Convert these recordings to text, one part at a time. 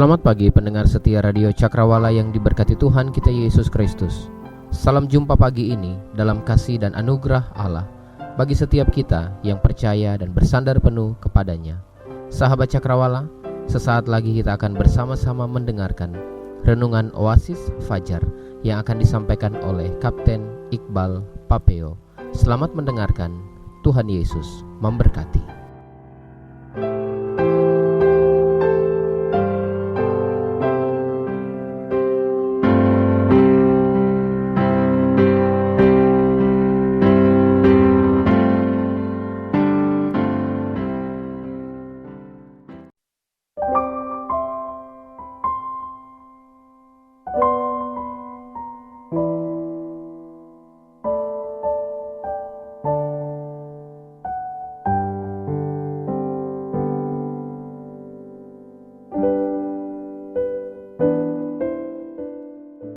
Selamat pagi pendengar setia Radio Cakrawala yang diberkati Tuhan kita Yesus Kristus. Salam jumpa pagi ini dalam kasih dan anugerah Allah bagi setiap kita yang percaya dan bersandar penuh kepadanya. Sahabat Cakrawala, sesaat lagi kita akan bersama-sama mendengarkan Renungan Oasis Fajar yang akan disampaikan oleh Kapten Iqbal Papeo. Selamat mendengarkan, Tuhan Yesus memberkati.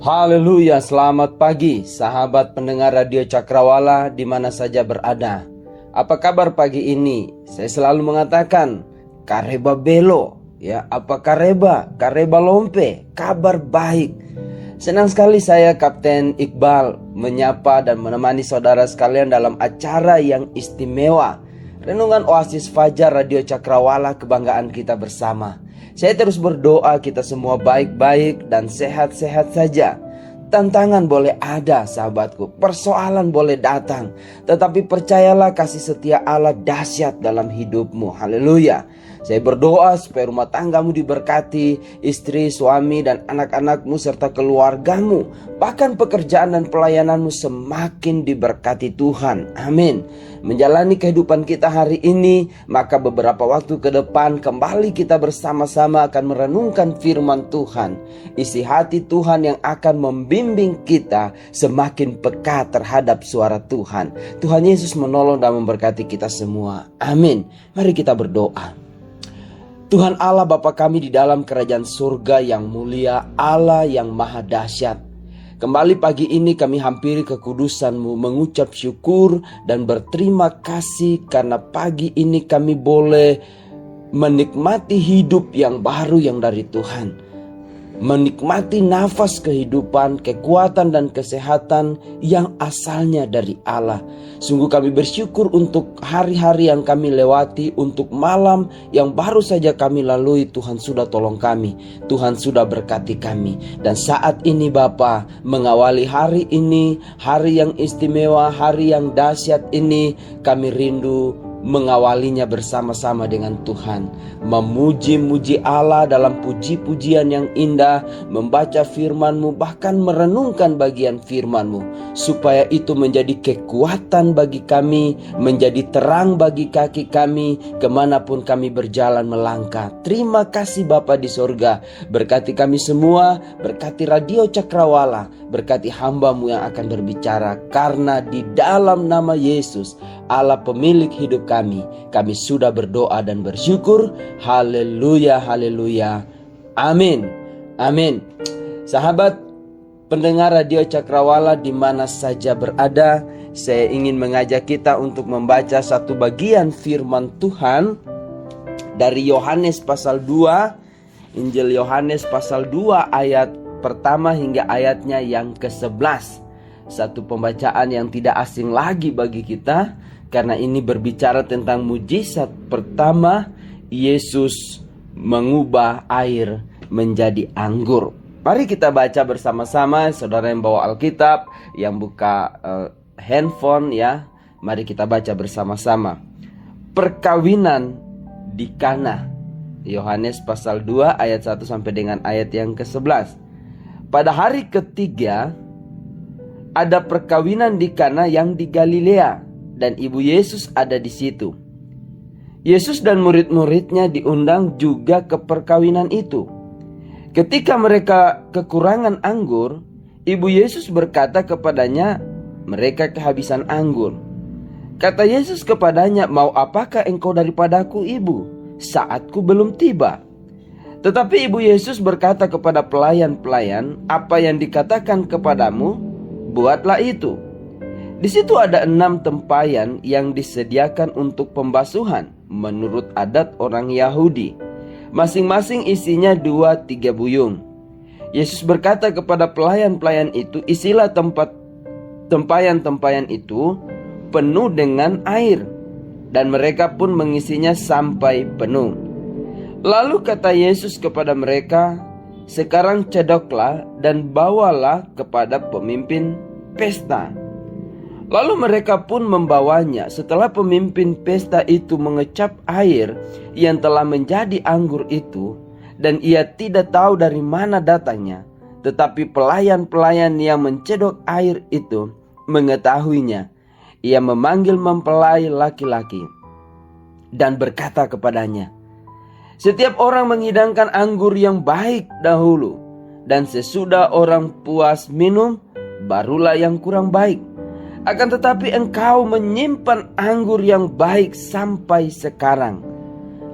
Haleluya, selamat pagi sahabat pendengar Radio Cakrawala di mana saja berada. Apa kabar pagi ini? Saya selalu mengatakan kareba belo, ya, apa kareba lompe, kabar baik. Senang sekali saya Kapten Iqbal menyapa dan menemani saudara sekalian dalam acara yang istimewa, Renungan Oasis Fajar Radio Cakrawala, kebanggaan kita bersama. Saya terus berdoa kita semua baik-baik dan sehat-sehat saja. Tantangan boleh ada sahabatku, persoalan boleh datang, tetapi percayalah kasih setia Allah dahsyat dalam hidupmu. Haleluya. Saya berdoa supaya rumah tanggamu diberkati, istri, suami, dan anak-anakmu serta keluargamu, bahkan pekerjaan dan pelayananmu semakin diberkati Tuhan. Amin. Menjalani kehidupan kita hari ini, maka beberapa waktu ke depan kembali kita bersama-sama akan merenungkan firman Tuhan. Isi hati Tuhan yang akan membimbing kita semakin peka terhadap suara Tuhan. Tuhan Yesus menolong dan memberkati kita semua. Amin. Mari kita berdoa. Tuhan Allah Bapa kami di dalam kerajaan surga yang mulia, Allah yang maha dahsyat. Kembali pagi ini kami hampiri kekudusan-Mu, mengucap syukur dan berterima kasih karena pagi ini kami boleh menikmati hidup yang baru yang dari Tuhan. Menikmati nafas kehidupan, kekuatan dan kesehatan yang asalnya dari Allah. Sungguh kami bersyukur untuk hari-hari yang kami lewati, untuk malam yang baru saja kami lalui. Tuhan sudah tolong kami, Tuhan sudah berkati kami. Dan saat ini Bapa, mengawali hari ini, hari yang istimewa, hari yang dahsyat ini, kami rindu mengawalinya bersama-sama dengan Tuhan, memuji-muji Allah dalam puji-pujian yang indah, membaca firman-Mu, bahkan merenungkan bagian firman-Mu, supaya itu menjadi kekuatan bagi kami, menjadi terang bagi kaki kami, kemanapun kami berjalan melangkah. Terima kasih Bapa di sorga, berkati kami semua, berkati Radio Cakrawala, berkati hamba-Mu yang akan berbicara, karena di dalam nama Yesus, Allah pemilik hidup kami sudah berdoa dan bersyukur. Haleluya, haleluya. Amin, amin. Sahabat pendengar Radio Cakrawala di mana saja berada, saya ingin mengajak kita untuk membaca satu bagian firman Tuhan dari Yohanes pasal 2, Injil Yohanes pasal 2 ayat pertama hingga ayatnya yang ke-11. Satu pembacaan yang tidak asing lagi bagi kita, karena ini berbicara tentang mujizat pertama Yesus mengubah air menjadi anggur. Mari kita baca bersama-sama. Saudara yang bawa Alkitab, yang buka handphone ya, mari kita baca bersama-sama. Perkawinan di Kana, Yohanes pasal 2 ayat 1 sampai dengan ayat yang ke-11. Pada hari ketiga ada perkawinan di Kana yang di Galilea, dan ibu Yesus ada di situ. Yesus dan murid-muridnya diundang juga ke perkawinan itu. Ketika mereka kekurangan anggur, Ibu Yesus berkata kepadanya, mereka kehabisan anggur. Kata Yesus kepadanya, mau apakah engkau daripadaku, ibu? Saatku belum tiba. Tetapi Ibu Yesus berkata kepada pelayan-pelayan, apa yang dikatakan kepadamu, buatlah itu. Di situ ada 6 tempayan yang disediakan untuk pembasuhan menurut adat orang Yahudi. Masing-masing isinya 2-3 buyung. Yesus berkata kepada pelayan-pelayan itu, isilah tempayan-tempayan itu penuh dengan air. Dan mereka pun mengisinya sampai penuh. Lalu kata Yesus kepada mereka, sekarang cedoklah dan bawalah kepada pemimpin pesta. Lalu mereka pun membawanya. Setelah pemimpin pesta itu mengecap air yang telah menjadi anggur itu, dan ia tidak tahu dari mana datangnya, tetapi pelayan-pelayan yang mencedok air itu mengetahuinya. Ia memanggil mempelai laki-laki dan berkata kepadanya, setiap orang menghidangkan anggur yang baik dahulu, dan sesudah orang puas minum, barulah yang kurang baik. Akan tetapi engkau menyimpan anggur yang baik sampai sekarang.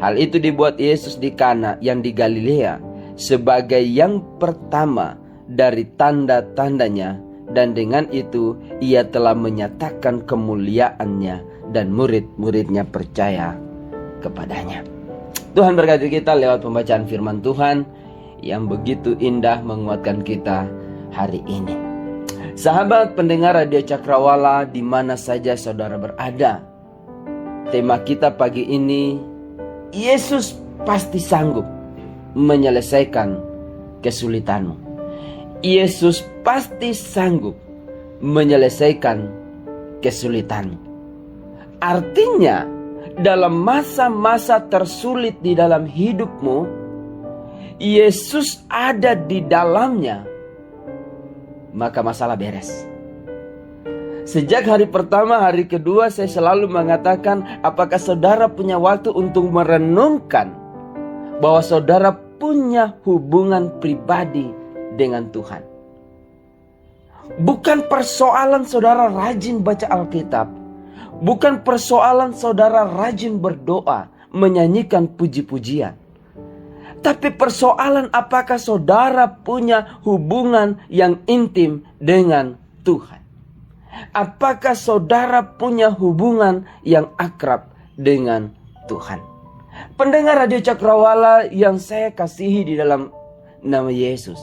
Hal itu dibuat Yesus di Kana yang di Galilea sebagai yang pertama dari tanda-tandanya, dan dengan itu ia telah menyatakan kemuliaannya dan murid-muridnya percaya kepadanya. Tuhan berkati kita lewat pembacaan firman Tuhan yang begitu indah menguatkan kita hari ini. Sahabat pendengar Radio Cakrawala di mana saja saudara berada, tema kita pagi ini, Yesus pasti sanggup menyelesaikan kesulitanmu. Yesus pasti sanggup menyelesaikan kesulitanmu. Artinya, dalam masa-masa tersulit di dalam hidupmu, Yesus ada di dalamnya, maka masalah beres. Sejak hari pertama, hari kedua saya selalu mengatakan, apakah saudara punya waktu untuk merenungkan bahwa saudara punya hubungan pribadi dengan Tuhan. Bukan persoalan saudara rajin baca Alkitab, bukan persoalan saudara rajin berdoa, menyanyikan puji-pujian, tapi persoalan apakah saudara punya hubungan yang intim dengan Tuhan. Apakah saudara punya hubungan yang akrab dengan Tuhan. Pendengar Radio Cakrawala yang saya kasihi di dalam nama Yesus,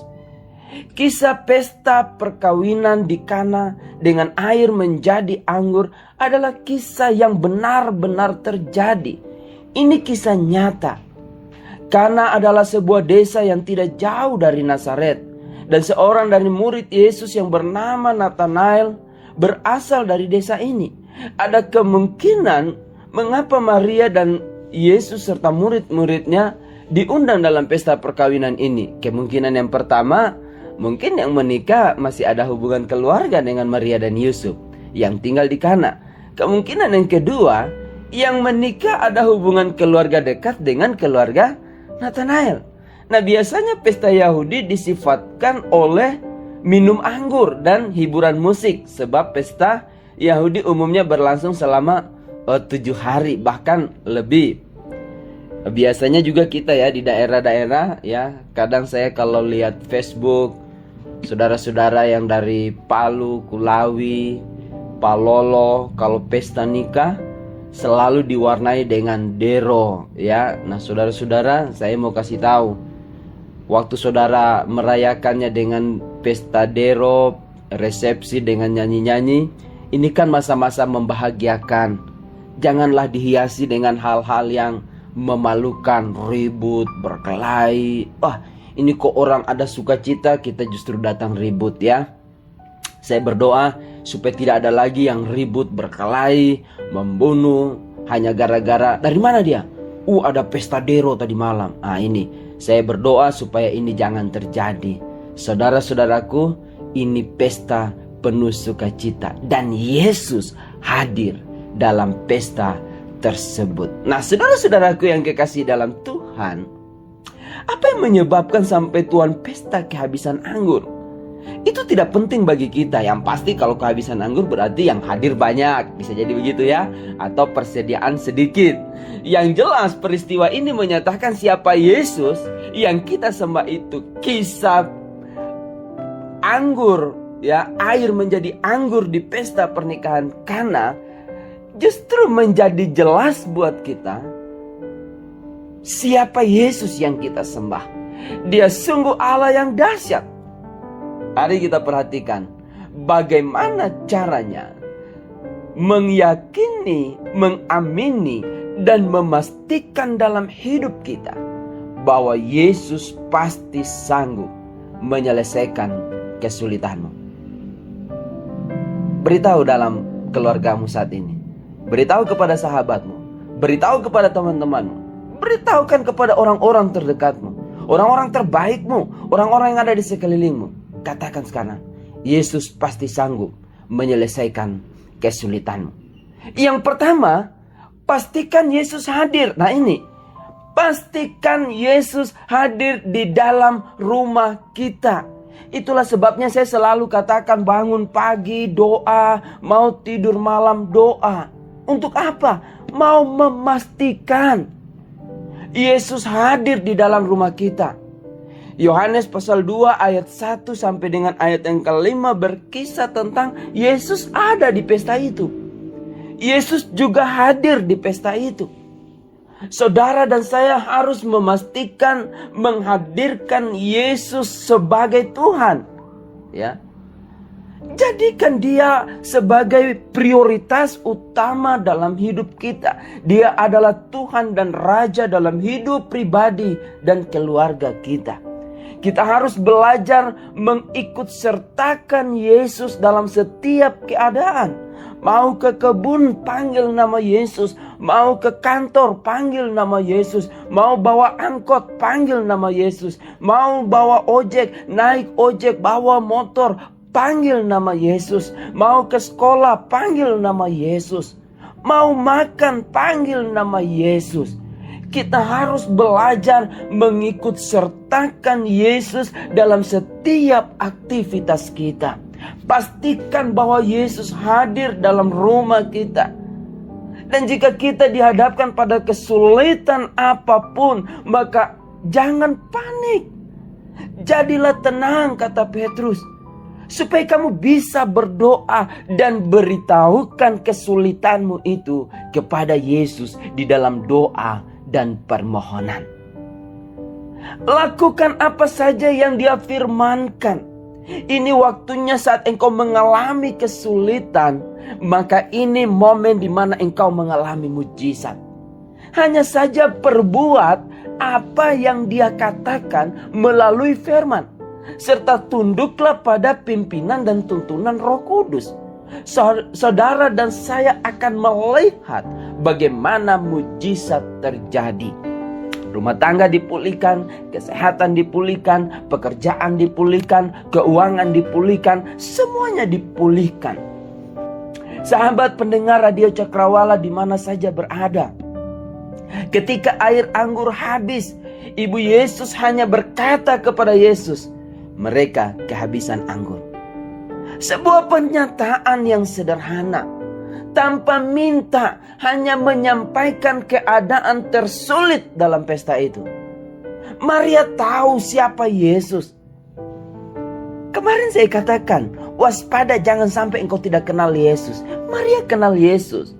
kisah pesta perkawinan di Kana dengan air menjadi anggur adalah kisah yang benar-benar terjadi. Ini kisah nyata. Kana adalah sebuah desa yang tidak jauh dari Nazaret, dan seorang dari murid Yesus yang bernama Nathanael berasal dari desa ini. Ada kemungkinan mengapa Maria dan Yesus serta murid-muridnya diundang dalam pesta perkawinan ini. Kemungkinan yang pertama, mungkin yang menikah masih ada hubungan keluarga dengan Maria dan Yusuf yang tinggal di Kana. Kemungkinan yang kedua, yang menikah ada hubungan keluarga dekat dengan keluarga Nathanael. Nah, biasanya pesta Yahudi disifatkan oleh minum anggur dan hiburan musik, sebab pesta Yahudi umumnya berlangsung selama 7 hari bahkan lebih. Biasanya juga kita ya di daerah-daerah ya, kadang saya kalau lihat Facebook saudara-saudara yang dari Palu, Kulawi, Palolo, kalau pesta nikah selalu diwarnai dengan dero ya. Nah, saudara-saudara, saya mau kasih tahu, waktu saudara merayakannya dengan pesta dero, resepsi dengan nyanyi-nyanyi, ini kan masa-masa membahagiakan. Janganlah dihiasi dengan hal-hal yang memalukan, ribut, berkelahi. Wah, ini kok orang ada sukacita, kita justru datang ribut ya. Saya berdoa supaya tidak ada lagi yang ribut, berkelahi, membunuh hanya gara-gara dari mana dia? Ada pesta dero tadi malam. Ini saya berdoa supaya ini jangan terjadi. Saudara-saudaraku, ini pesta penuh sukacita dan Yesus hadir dalam pesta tersebut. Nah, saudara-saudaraku yang kekasih dalam Tuhan, Apa yang menyebabkan sampai Tuhan pesta kehabisan anggur? Itu tidak penting bagi kita. Yang pasti kalau kehabisan anggur berarti yang hadir banyak. Bisa jadi begitu ya. Atau persediaan sedikit. Yang jelas peristiwa ini menyatakan siapa Yesus yang kita sembah itu. Kisah anggur, ya, air menjadi anggur di pesta pernikahan Kana, justru menjadi jelas buat kita siapa Yesus yang kita sembah. Dia sungguh Allah yang dahsyat. Mari kita perhatikan bagaimana caranya meyakini, mengamini, dan memastikan dalam hidup kita bahwa Yesus pasti sanggup menyelesaikan kesulitanmu. Beritahu dalam keluargamu saat ini. Beritahu kepada sahabatmu. Beritahu kepada teman-temanmu. Beritahukan kepada orang-orang terdekatmu. Orang-orang terbaikmu. Orang-orang yang ada di sekelilingmu. Katakan sekarang, Yesus pasti sanggup menyelesaikan kesulitanmu. Yang pertama, pastikan Yesus hadir. Nah ini, pastikan Yesus hadir di dalam rumah kita. Itulah sebabnya saya selalu katakan bangun pagi doa, mau tidur malam doa. Untuk apa? Mau memastikan Yesus hadir di dalam rumah kita. Yohanes pasal 2 ayat 1 sampai dengan ayat yang kelima berkisah tentang Yesus ada di pesta itu. Yesus juga hadir di pesta itu. Saudara dan saya harus memastikan menghadirkan Yesus sebagai Tuhan. Ya. Jadikan dia sebagai prioritas utama dalam hidup kita. Dia adalah Tuhan dan Raja dalam hidup pribadi dan keluarga kita. Kita harus belajar mengikut sertakan Yesus dalam setiap keadaan. Mau ke kebun, panggil nama Yesus. Mau ke kantor, panggil nama Yesus. Mau bawa angkot, panggil nama Yesus. Mau bawa ojek, naik ojek, bawa motor, panggil nama Yesus. Mau ke sekolah, panggil nama Yesus. Mau makan, panggil nama Yesus. Kita harus belajar mengikut sertakan Yesus dalam setiap aktivitas kita. Pastikan bahwa Yesus hadir dalam rumah kita. Dan jika kita dihadapkan pada kesulitan apapun, maka jangan panik. Jadilah tenang, kata Petrus, supaya kamu bisa berdoa dan beritahukan kesulitanmu itu kepada Yesus di dalam doa dan permohonan. Lakukan apa saja yang Dia firmankan. Ini waktunya saat engkau mengalami kesulitan, maka ini momen di mana engkau mengalami mujizat. Hanya saja perbuat apa yang Dia katakan melalui firman, serta tunduklah pada pimpinan dan tuntunan Roh Kudus. Saudara dan saya akan melihat bagaimana mujizat terjadi. Rumah tangga dipulihkan, kesehatan dipulihkan, pekerjaan dipulihkan, keuangan dipulihkan, semuanya dipulihkan. Sahabat pendengar Radio Cakrawala di mana saja berada, ketika air anggur habis, Ibu Yesus hanya berkata kepada Yesus, mereka kehabisan anggur. Sebuah pernyataan yang sederhana, tanpa minta, hanya menyampaikan keadaan tersulit dalam pesta itu. Maria tahu siapa Yesus. Kemarin saya katakan, waspada jangan sampai engkau tidak kenal Yesus. Maria kenal Yesus.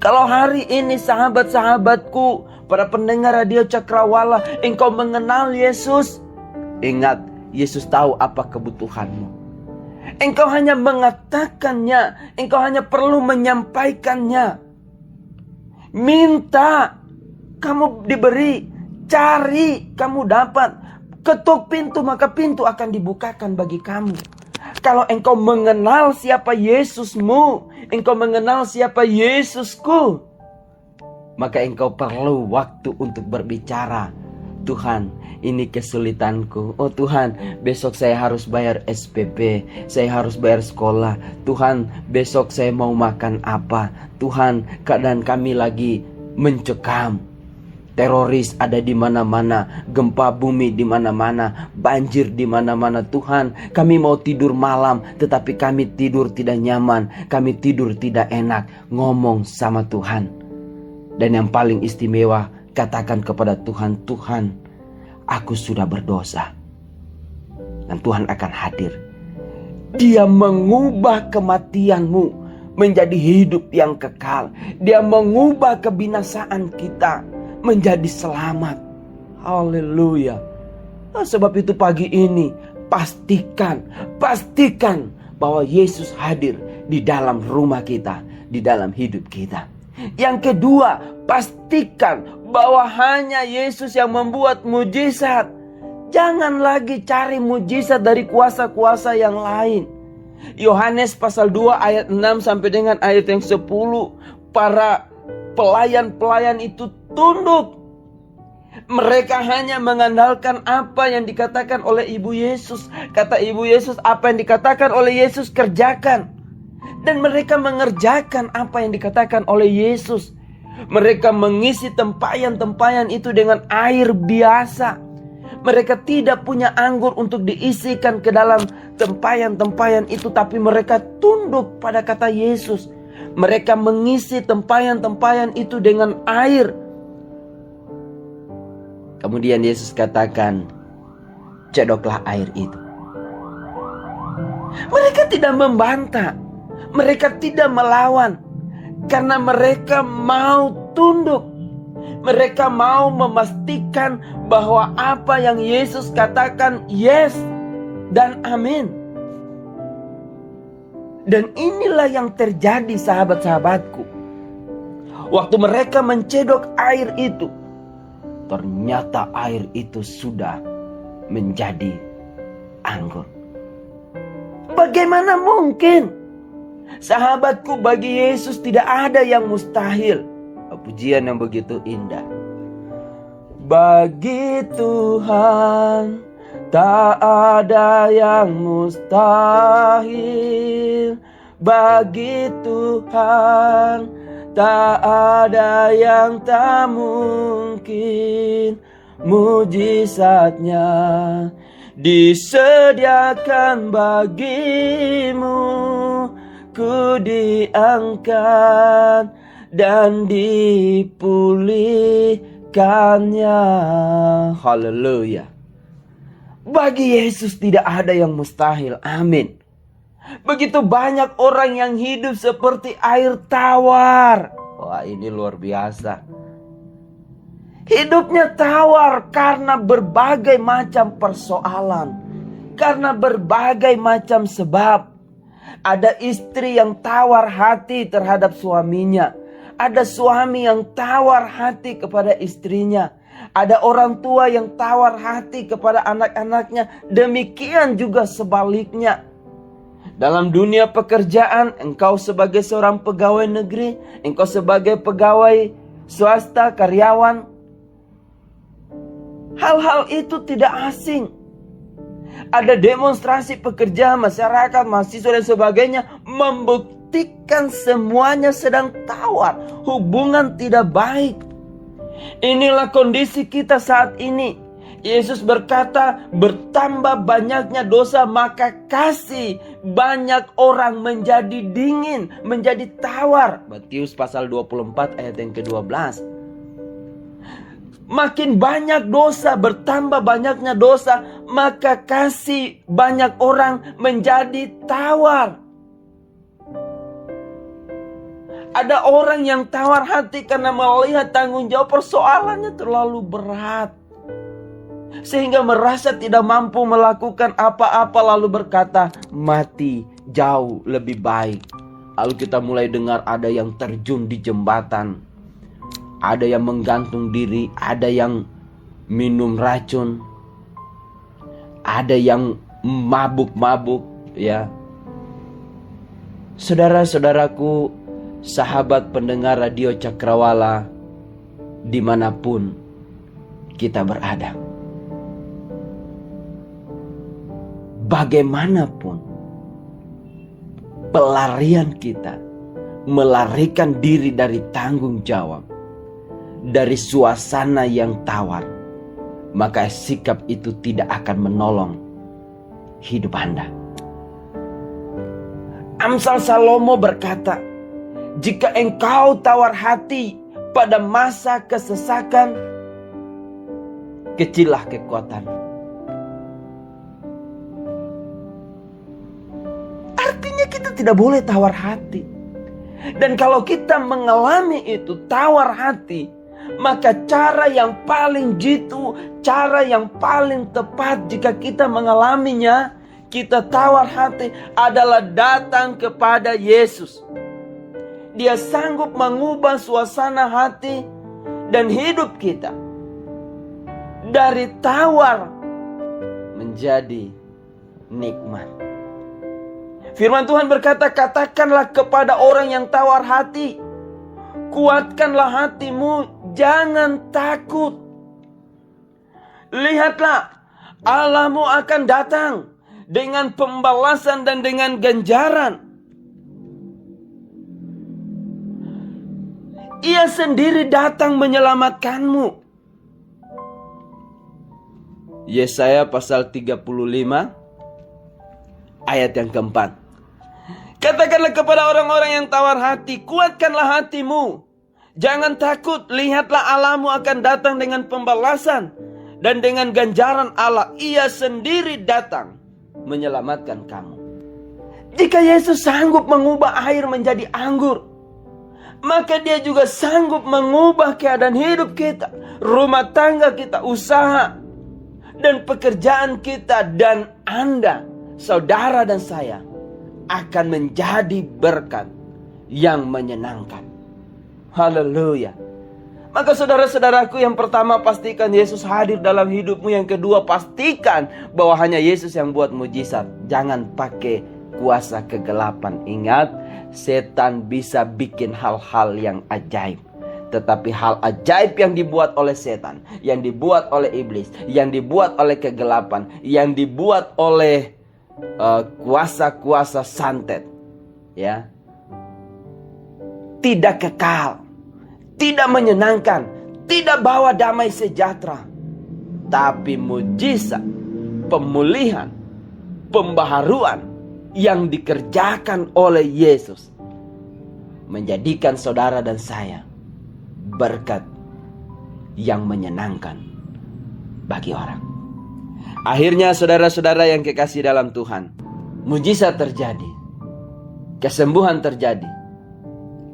Kalau hari ini sahabat-sahabatku, para pendengar Radio Cakrawala, engkau mengenal Yesus, ingat, Yesus tahu apa kebutuhanmu. Engkau hanya mengatakannya, engkau hanya perlu menyampaikannya. Minta, kamu diberi. Cari, kamu dapat. Ketuk pintu, maka pintu akan dibukakan bagi kamu. Kalau engkau mengenal siapa Yesusmu, engkau mengenal siapa Yesusku, maka engkau perlu waktu untuk berbicara. Tuhan, ini kesulitanku. Oh Tuhan, besok saya harus bayar SPP, saya harus bayar sekolah. Tuhan, besok saya mau makan apa? Tuhan, keadaan kami lagi mencekam. Teroris ada di mana-mana, gempa bumi di mana-mana, banjir di mana-mana. Tuhan, kami mau tidur malam, tetapi kami tidur tidak nyaman, kami tidur tidak enak. Ngomong sama Tuhan. Dan yang paling istimewa, katakan kepada Tuhan, Tuhan, aku sudah berdosa. Dan Tuhan akan hadir. Dia mengubah kematianmu menjadi hidup yang kekal. Dia mengubah kebinasaan kita menjadi selamat. Haleluya. Sebab itu pagi ini pastikan bahwa Yesus hadir di dalam rumah kita, di dalam hidup kita. Yang kedua, pastikan bahwa hanya Yesus yang membuat mujizat. Jangan lagi cari mujizat dari kuasa-kuasa yang lain. Yohanes pasal 2 ayat 6 sampai dengan ayat yang 10. Para pelayan-pelayan itu tunduk. Mereka hanya mengandalkan apa yang dikatakan oleh Ibu Yesus. Kata Ibu Yesus, apa yang dikatakan oleh Yesus kerjakan. Dan mereka mengerjakan apa yang dikatakan oleh Yesus. Mereka mengisi tempayan-tempayan itu dengan air biasa. Mereka tidak punya anggur untuk diisikan ke dalam tempayan-tempayan itu, tapi mereka tunduk pada kata Yesus. Mereka mengisi tempayan-tempayan itu dengan air. Kemudian Yesus katakan, cedoklah air itu. Mereka tidak membantah. Mereka tidak melawan. Karena mereka mau tunduk. Mereka mau memastikan bahwa apa yang Yesus katakan yes dan amin. Dan inilah yang terjadi, sahabat-sahabatku. Waktu mereka mencedok air itu, ternyata air itu sudah menjadi anggur. Bagaimana mungkin? Sahabatku, bagi Yesus tidak ada yang mustahil. Pujian yang begitu indah. Bagi Tuhan tak ada yang mustahil. Bagi Tuhan tak ada yang tak mungkin. Mujizatnya disediakan bagimu. Ku diangkat dan dipulihkannya. Haleluya. Bagi Yesus tidak ada yang mustahil. Amin. Begitu banyak orang yang hidup seperti air tawar. Wah, ini luar biasa. Hidupnya tawar karena berbagai macam persoalan, karena berbagai macam sebab. Ada istri yang tawar hati terhadap suaminya. Ada suami yang tawar hati kepada istrinya. Ada orang tua yang tawar hati kepada anak-anaknya. Demikian juga sebaliknya. Dalam dunia pekerjaan, engkau sebagai seorang pegawai negeri, engkau sebagai pegawai swasta, karyawan, hal-hal itu tidak asing. Ada demonstrasi pekerja, masyarakat, mahasiswa dan sebagainya, membuktikan semuanya sedang tawar. Hubungan tidak baik. Inilah kondisi kita saat ini. Yesus berkata, bertambah banyaknya dosa, maka kasih banyak orang menjadi dingin, menjadi tawar. Matius pasal 24 ayat yang ke-12. Makin banyak dosa, bertambah banyaknya dosa, maka kasih banyak orang menjadi tawar. Ada orang yang tawar hati karena melihat tanggung jawab persoalannya terlalu berat, sehingga merasa tidak mampu melakukan apa-apa, lalu berkata, mati jauh lebih baik. Lalu kita mulai dengar ada yang terjun di jembatan, ada yang menggantung diri, ada yang minum racun, ada yang mabuk-mabuk, ya. Saudara-saudaraku, sahabat pendengar Radio Cakrawala, dimanapun kita berada, bagaimanapun pelarian kita, melarikan diri dari tanggung jawab, dari suasana yang tawar, maka sikap itu tidak akan menolong hidup Anda. Amsal Salomo berkata, jika engkau tawar hati pada masa kesesakan, kecillah kekuatan. Artinya kita tidak boleh tawar hati. Dan kalau kita mengalami itu tawar hati, maka cara yang paling jitu, cara yang paling tepat jika kita mengalaminya, kita tawar hati, adalah datang kepada Yesus. Dia sanggup mengubah suasana hati dan hidup kita dari tawar menjadi nikmat. Firman Tuhan berkata, katakanlah kepada orang yang tawar hati, kuatkanlah hatimu, jangan takut. Lihatlah, Allahmu akan datang dengan pembalasan dan dengan ganjaran. Ia sendiri datang menyelamatkanmu. Yesaya pasal 35 ayat yang keempat. Katakanlah kepada orang-orang yang tawar hati, kuatkanlah hatimu, jangan takut. Lihatlah, Allahmu akan datang dengan pembalasan dan dengan ganjaran Allah. Ia sendiri datang menyelamatkan kamu. Jika Yesus sanggup mengubah air menjadi anggur, maka Dia juga sanggup mengubah keadaan hidup kita, rumah tangga kita, usaha, dan pekerjaan kita. Dan Anda, saudara dan saya, akan menjadi berkat yang menyenangkan. Haleluya. Maka saudara-saudaraku, yang pertama, pastikan Yesus hadir dalam hidupmu. Yang kedua, pastikan bahwa hanya Yesus yang buat mujizat. Jangan pakai kuasa kegelapan. Ingat, setan bisa bikin hal-hal yang ajaib. Tetapi hal ajaib yang dibuat oleh setan, yang dibuat oleh iblis, yang dibuat oleh kegelapan, yang dibuat oleh kuasa-kuasa santet, ya, tidak kekal, tidak menyenangkan, tidak bawa damai sejahtera. Tapi mujizat, pemulihan, pembaharuan yang dikerjakan oleh Yesus menjadikan saudara dan saya berkat yang menyenangkan bagi orang. Akhirnya, saudara-saudara yang kekasih dalam Tuhan, mujizat terjadi, kesembuhan terjadi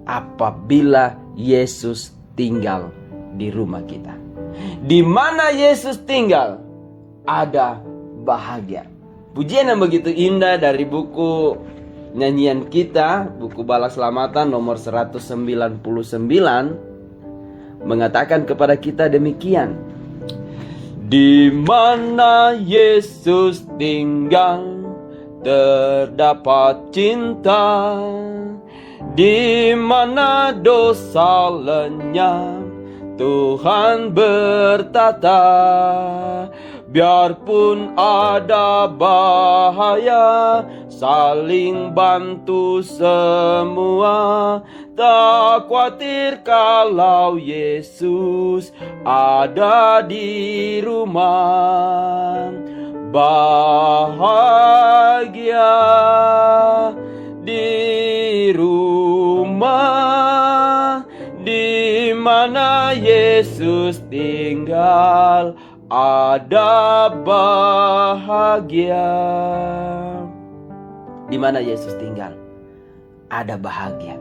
apabila Yesus tinggal di rumah kita. Di mana Yesus tinggal, ada bahagia. Pujian yang begitu indah dari buku nyanyian kita, buku Bala Selamatan nomor 199, mengatakan kepada kita demikian. Di mana Yesus tinggal, terdapat cinta. Di mana dosa lenyap, Tuhan bertata. Biarpun ada bahaya, saling bantu semua. Tak khawatir kalau Yesus ada di rumah. Bahagia di rumah, di mana Yesus tinggal, ada bahagia. Di mana Yesus tinggal, ada bahagia.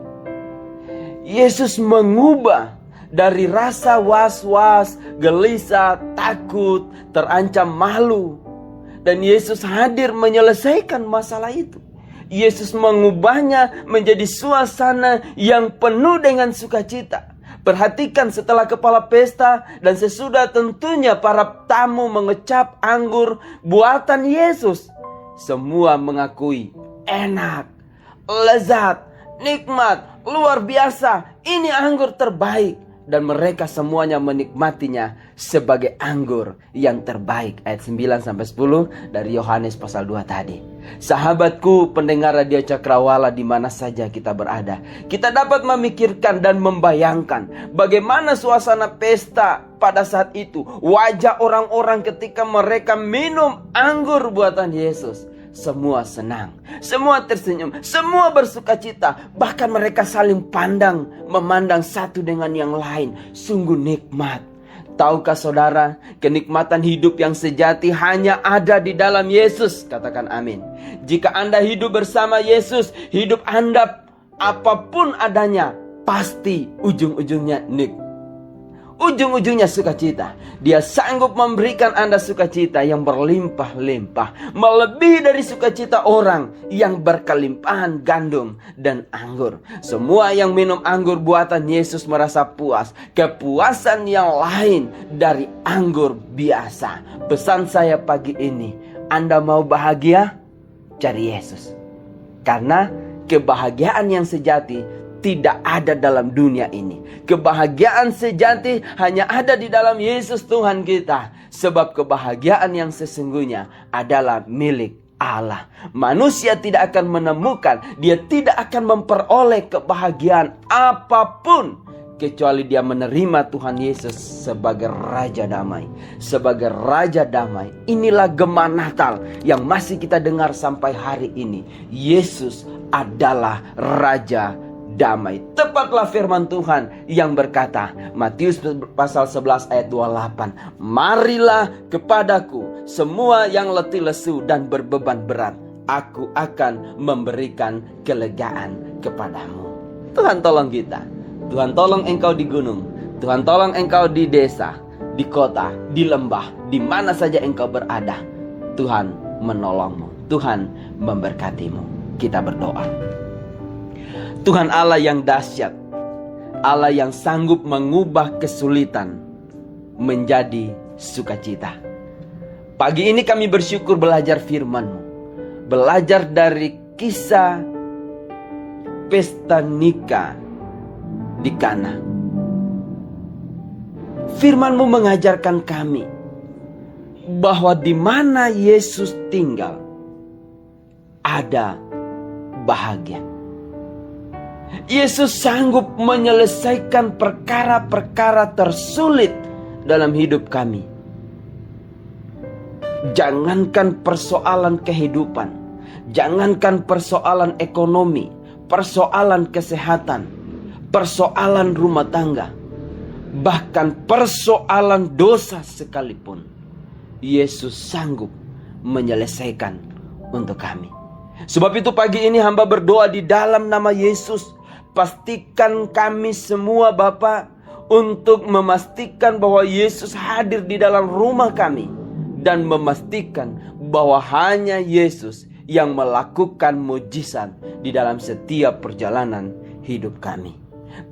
Yesus mengubah dari rasa was-was, gelisah, takut, terancam malu. Dan Yesus hadir menyelesaikan masalah itu. Yesus mengubahnya menjadi suasana yang penuh dengan sukacita. Perhatikan, setelah kepala pesta dan sesudah tentunya para tamu mengecap anggur buatan Yesus, semua mengakui enak, lezat, nikmat, luar biasa. Ini anggur terbaik. dan mereka semuanya menikmatinya sebagai anggur yang terbaik. Ayat 9-10 dari Yohanes pasal 2 tadi. Sahabatku pendengar Radio Cakrawala di mana saja kita berada, kita dapat memikirkan dan membayangkan bagaimana suasana pesta pada saat itu. Wajah orang-orang ketika mereka minum anggur buatan Yesus. Semua senang, semua tersenyum, semua bersuka cita. Bahkan mereka saling memandang satu dengan yang lain. Sungguh nikmat. Tahukah saudara, kenikmatan hidup yang sejati hanya ada di dalam Yesus. Katakan amin. Jika Anda hidup bersama Yesus, hidup Anda apapun adanya, pasti ujung-ujungnya ujung-ujungnya sukacita. Dia sanggup memberikan Anda sukacita yang berlimpah-limpah, melebihi dari sukacita orang yang berkelimpahan gandum dan anggur. Semua yang minum anggur buatan Yesus merasa puas, kepuasan yang lain dari anggur biasa. Pesan saya pagi ini, Anda mau bahagia? Cari Yesus. Karena kebahagiaan yang sejati tidak ada dalam dunia ini. Kebahagiaan sejati hanya ada di dalam Yesus Tuhan kita. Sebab kebahagiaan yang sesungguhnya adalah milik Allah. Manusia tidak akan menemukan, dia tidak akan memperoleh kebahagiaan apapun kecuali dia menerima Tuhan Yesus sebagai Raja Damai. Sebagai Raja Damai. Inilah gema Natal yang masih kita dengar sampai hari ini. Yesus adalah Raja Damai. Tepatlah firman Tuhan yang berkata, Matius pasal 11 ayat 28, marilah kepadaku semua yang letih lesu dan berbeban berat, aku akan memberikan kelegaan kepadamu. Tuhan tolong kita. Tuhan tolong engkau di gunung, Tuhan tolong engkau di desa, di kota, di lembah, di mana saja engkau berada. Tuhan menolongmu, Tuhan memberkatimu. Kita berdoa. Tuhan Allah yang dahsyat, Allah yang sanggup mengubah kesulitan menjadi sukacita. Pagi ini kami bersyukur belajar firman-Mu, belajar dari kisah pesta nikah di Kana. Firman-Mu mengajarkan kami bahwa di mana Yesus tinggal ada bahagia. Yesus sanggup menyelesaikan perkara-perkara tersulit dalam hidup kami. Jangankan persoalan kehidupan, jangankan persoalan ekonomi, persoalan kesehatan, persoalan rumah tangga, bahkan persoalan dosa sekalipun, Yesus sanggup menyelesaikan untuk kami. Sebab itu pagi ini hamba berdoa di dalam nama Yesus. Pastikan kami semua Bapa untuk memastikan bahwa Yesus hadir di dalam rumah kami. Dan memastikan bahwa hanya Yesus yang melakukan mujizat di dalam setiap perjalanan hidup kami.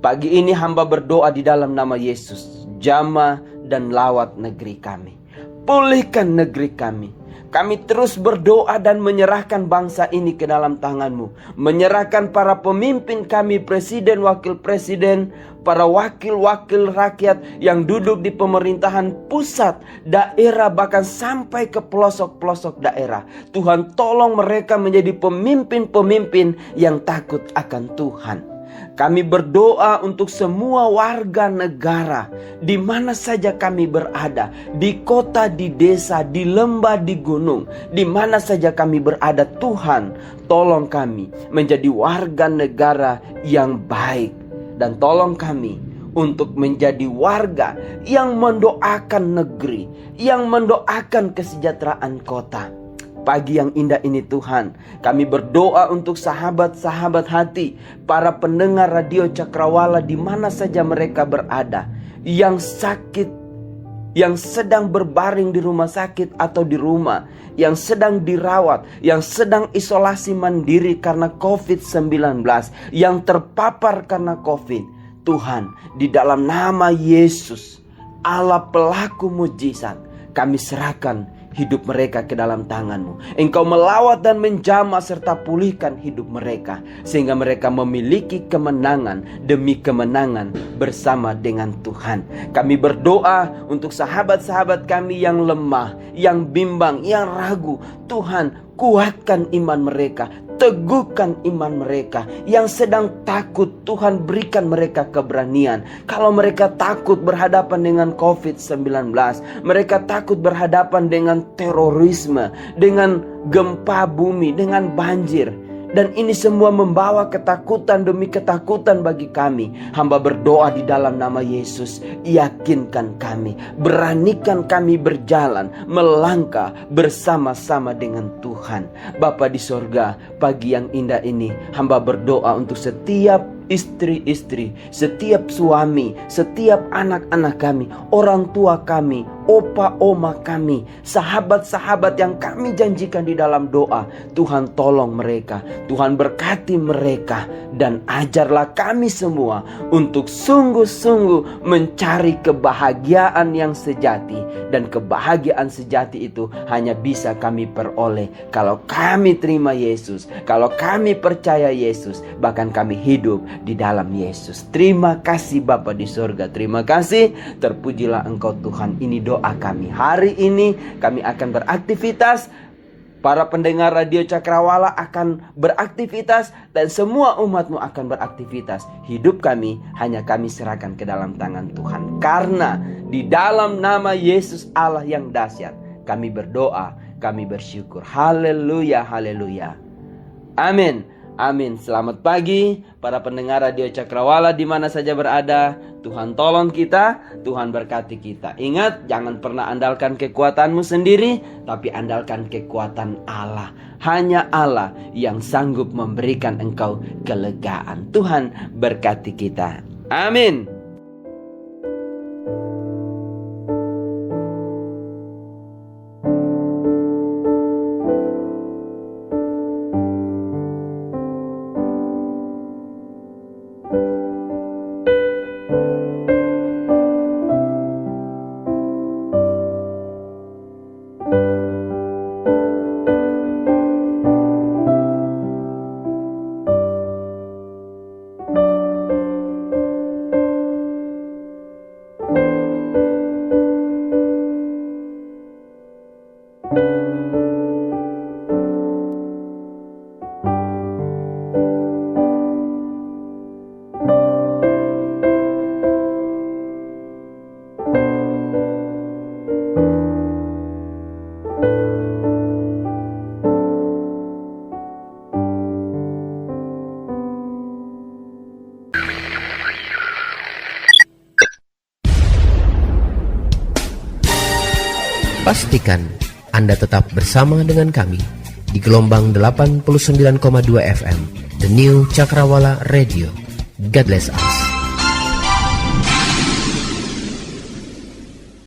Pagi ini hamba berdoa di dalam nama Yesus. Jamah dan lawat negeri kami. Pulihkan negeri kami. Kami terus berdoa dan menyerahkan bangsa ini ke dalam tangan-Mu. Menyerahkan para pemimpin kami, presiden, wakil presiden, para wakil-wakil rakyat yang duduk di pemerintahan pusat, daerah, bahkan sampai ke pelosok-pelosok daerah. Tuhan tolong mereka menjadi pemimpin-pemimpin yang takut akan Tuhan. Kami berdoa untuk semua warga negara di mana saja kami berada, di kota, di desa, di lembah, di gunung, di mana saja kami berada. Tuhan, tolong kami menjadi warga negara yang baik, dan tolong kami untuk menjadi warga yang mendoakan negeri, yang mendoakan kesejahteraan kota. Pagi yang indah ini Tuhan, kami berdoa untuk sahabat-sahabat hati, para pendengar Radio Cakrawala di mana saja mereka berada, yang sakit, yang sedang berbaring di rumah sakit atau di rumah, yang sedang dirawat, yang sedang isolasi mandiri karena COVID-19, yang terpapar karena COVID. Tuhan, di dalam nama Yesus, Allah pelaku mujizat, kami serahkan hidup mereka ke dalam tangan-Mu. Engkau melawat dan menjamah serta pulihkan hidup mereka, sehingga mereka memiliki kemenangan demi kemenangan bersama dengan Tuhan. Kami berdoa untuk sahabat-sahabat kami yang lemah, yang bimbang, yang ragu. Tuhan, kuatkan iman mereka, teguhkan iman mereka. Yang sedang takut, Tuhan berikan mereka keberanian. Kalau mereka takut berhadapan dengan COVID-19, mereka takut berhadapan dengan terorisme, dengan gempa bumi, dengan banjir, dan ini semua membawa ketakutan demi ketakutan bagi kami. Hamba berdoa di dalam nama Yesus, yakinkan kami, beranikan kami berjalan, melangkah bersama-sama dengan Tuhan. Bapa di sorga, pagi yang indah ini hamba berdoa untuk setiap istri-istri, setiap suami, setiap anak-anak kami, orang tua kami, opa oma kami, sahabat-sahabat yang kami janjikan di dalam doa. Tuhan tolong mereka, Tuhan berkati mereka, dan ajarlah kami semua untuk sungguh-sungguh mencari kebahagiaan yang sejati. Dan kebahagiaan sejati itu hanya bisa kami peroleh kalau kami terima Yesus, kalau kami percaya Yesus, bahkan kami hidup di dalam Yesus. Terima kasih Bapa di sorga, terima kasih. Terpujilah Engkau Tuhan. Ini doa kami. Hari ini kami akan beraktivitas. Para pendengar Radio Cakrawala akan beraktivitas, dan semua umat-Mu akan beraktivitas. Hidup kami hanya kami serahkan ke dalam tangan Tuhan. Karena di dalam nama Yesus Allah yang dahsyat kami berdoa, kami bersyukur. Haleluya, haleluya. Amin. Amin. Selamat pagi para pendengar Radio Cakrawala di mana saja berada. Tuhan tolong kita, Tuhan berkati kita. Ingat, jangan pernah andalkan kekuatanmu sendiri, tapi andalkan kekuatan Allah. Hanya Allah yang sanggup memberikan engkau kelegaan. Tuhan berkati kita. Amin. Pastikan Anda tetap bersama dengan kami di gelombang 89,2 FM, The New Cakrawala Radio. God bless us.